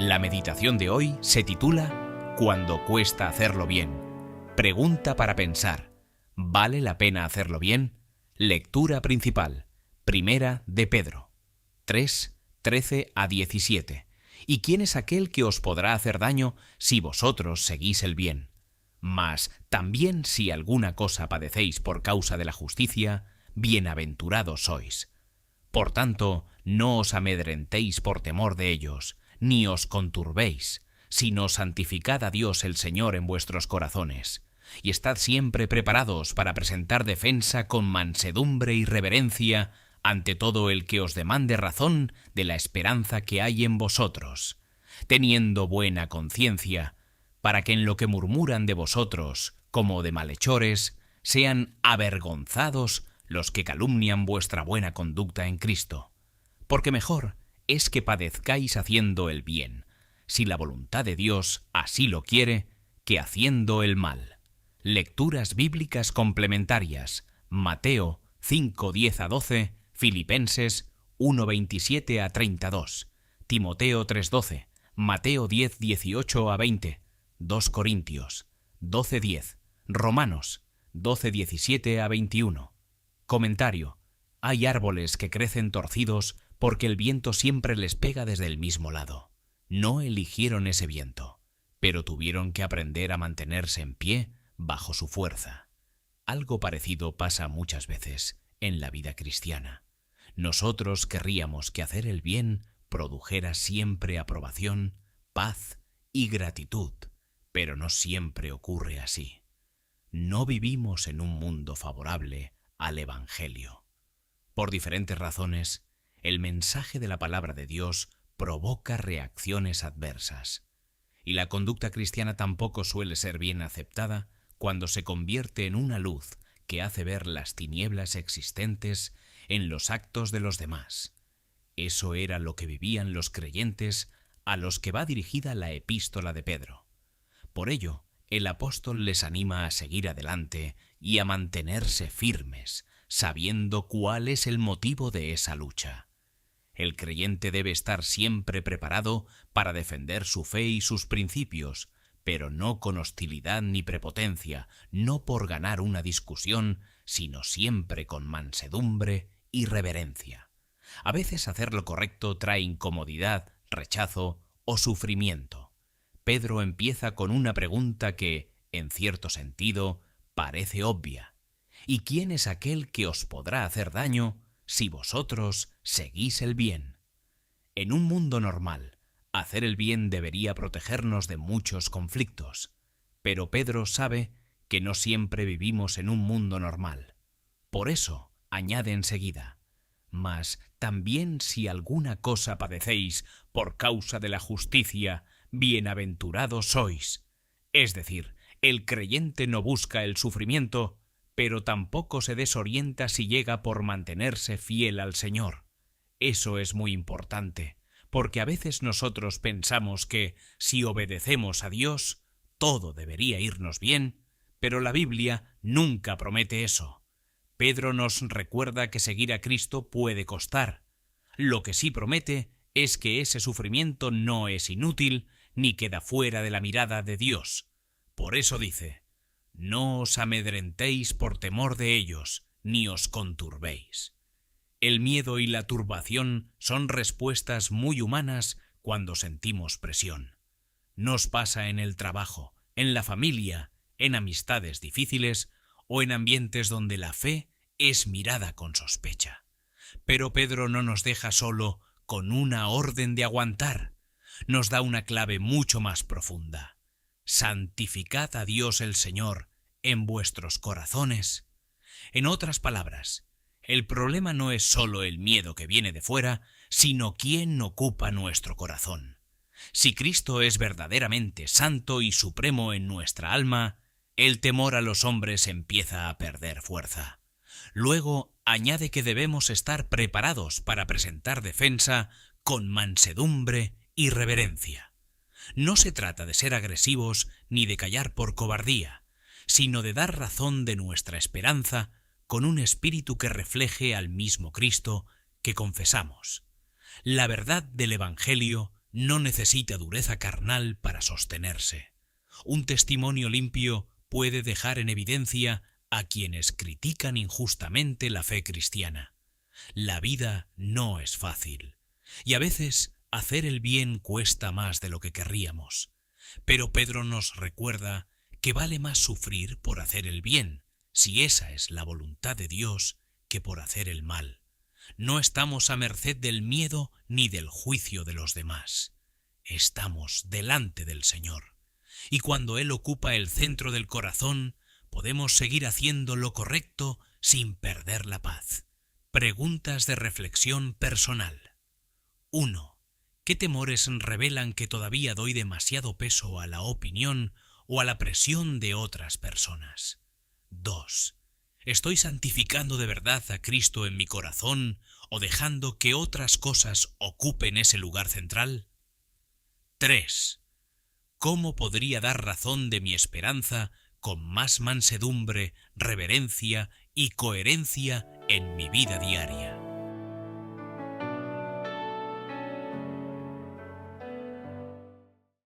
La meditación de hoy se titula Cuando cuesta hacerlo bien. Pregunta para pensar. ¿Vale la pena hacerlo bien? Lectura principal. Primera de Pedro 3, 13 a 17. ¿Y quién es aquel que os podrá hacer daño si vosotros seguís el bien? Mas también si alguna cosa padecéis por causa de la justicia, bienaventurados sois. Por tanto, no os amedrentéis por temor de ellos, ni os conturbéis, sino santificad a Dios el Señor en vuestros corazones, y estad siempre preparados para presentar defensa con mansedumbre y reverencia ante todo el que os demande razón de la esperanza que hay en vosotros, teniendo buena conciencia, para que en lo que murmuran de vosotros, como de malhechores, sean avergonzados los que calumnian vuestra buena conducta en Cristo. Porque mejor es que padezcáis haciendo el bien, si la voluntad de Dios así lo quiere, que haciendo el mal. Lecturas bíblicas complementarias. Mateo 5:10 a 12, Filipenses 1:27 a 32, Timoteo 3:12, Mateo 10:18 a 20, 2 Corintios 12:10, Romanos 12:17 a 21. Comentario. Hay árboles que crecen torcidos porque el viento siempre les pega desde el mismo lado. No eligieron ese viento, pero tuvieron que aprender a mantenerse en pie bajo su fuerza. Algo parecido pasa muchas veces en la vida cristiana. Nosotros querríamos que hacer el bien produjera siempre aprobación, paz y gratitud, pero no siempre ocurre así. No vivimos en un mundo favorable al Evangelio. Por diferentes razones, el mensaje de la palabra de Dios provoca reacciones adversas, y la conducta cristiana tampoco suele ser bien aceptada cuando se convierte en una luz que hace ver las tinieblas existentes en los actos de los demás. Eso era lo que vivían los creyentes a los que va dirigida la epístola de Pedro. Por ello, el apóstol les anima a seguir adelante y a mantenerse firmes, sabiendo cuál es el motivo de esa lucha. El creyente debe estar siempre preparado para defender su fe y sus principios, pero no con hostilidad ni prepotencia, no por ganar una discusión, sino siempre con mansedumbre y reverencia. A veces hacer lo correcto trae incomodidad, rechazo o sufrimiento. Pedro empieza con una pregunta que, en cierto sentido, parece obvia. ¿Y quién es aquel que os podrá hacer daño si vosotros seguís el bien? En un mundo normal, hacer el bien debería protegernos de muchos conflictos, pero Pedro sabe que no siempre vivimos en un mundo normal. Por eso, añade enseguida, mas también si alguna cosa padecéis por causa de la justicia, bienaventurados sois. Es decir, el creyente no busca el sufrimiento, pero tampoco se desorienta si llega por mantenerse fiel al Señor. Eso es muy importante, porque a veces nosotros pensamos que, si obedecemos a Dios, todo debería irnos bien, pero la Biblia nunca promete eso. Pedro nos recuerda que seguir a Cristo puede costar. Lo que sí promete es que ese sufrimiento no es inútil ni queda fuera de la mirada de Dios. Por eso dice: no os amedrentéis por temor de ellos, ni os conturbéis. El miedo y la turbación son respuestas muy humanas cuando sentimos presión. Nos pasa en el trabajo, en la familia, en amistades difíciles o en ambientes donde la fe es mirada con sospecha. Pero Pedro no nos deja solo con una orden de aguantar. Nos da una clave mucho más profunda. Santificad a Dios el Señor en vuestros corazones. En otras palabras, el problema no es solo el miedo que viene de fuera, sino quién ocupa nuestro corazón. Si Cristo es verdaderamente santo y supremo en nuestra alma, el temor a los hombres empieza a perder fuerza. Luego añade que debemos estar preparados para presentar defensa con mansedumbre y reverencia. No se trata de ser agresivos ni de callar por cobardía, sino de dar razón de nuestra esperanza con un espíritu que refleje al mismo Cristo que confesamos. La verdad del Evangelio no necesita dureza carnal para sostenerse. Un testimonio limpio puede dejar en evidencia a quienes critican injustamente la fe cristiana. La vida no es fácil, y a veces hacer el bien cuesta más de lo que querríamos. Pero Pedro nos recuerda que vale más sufrir por hacer el bien, si esa es la voluntad de Dios, que por hacer el mal. No estamos a merced del miedo ni del juicio de los demás. Estamos delante del Señor. Y cuando Él ocupa el centro del corazón, podemos seguir haciendo lo correcto sin perder la paz. Preguntas de reflexión personal. 1. ¿Qué temores revelan que todavía doy demasiado peso a la opinión o a la presión de otras personas? 2. ¿Estoy santificando de verdad a Cristo en mi corazón o dejando que otras cosas ocupen ese lugar central? 3. ¿Cómo podría dar razón de mi esperanza con más mansedumbre, reverencia y coherencia en mi vida diaria?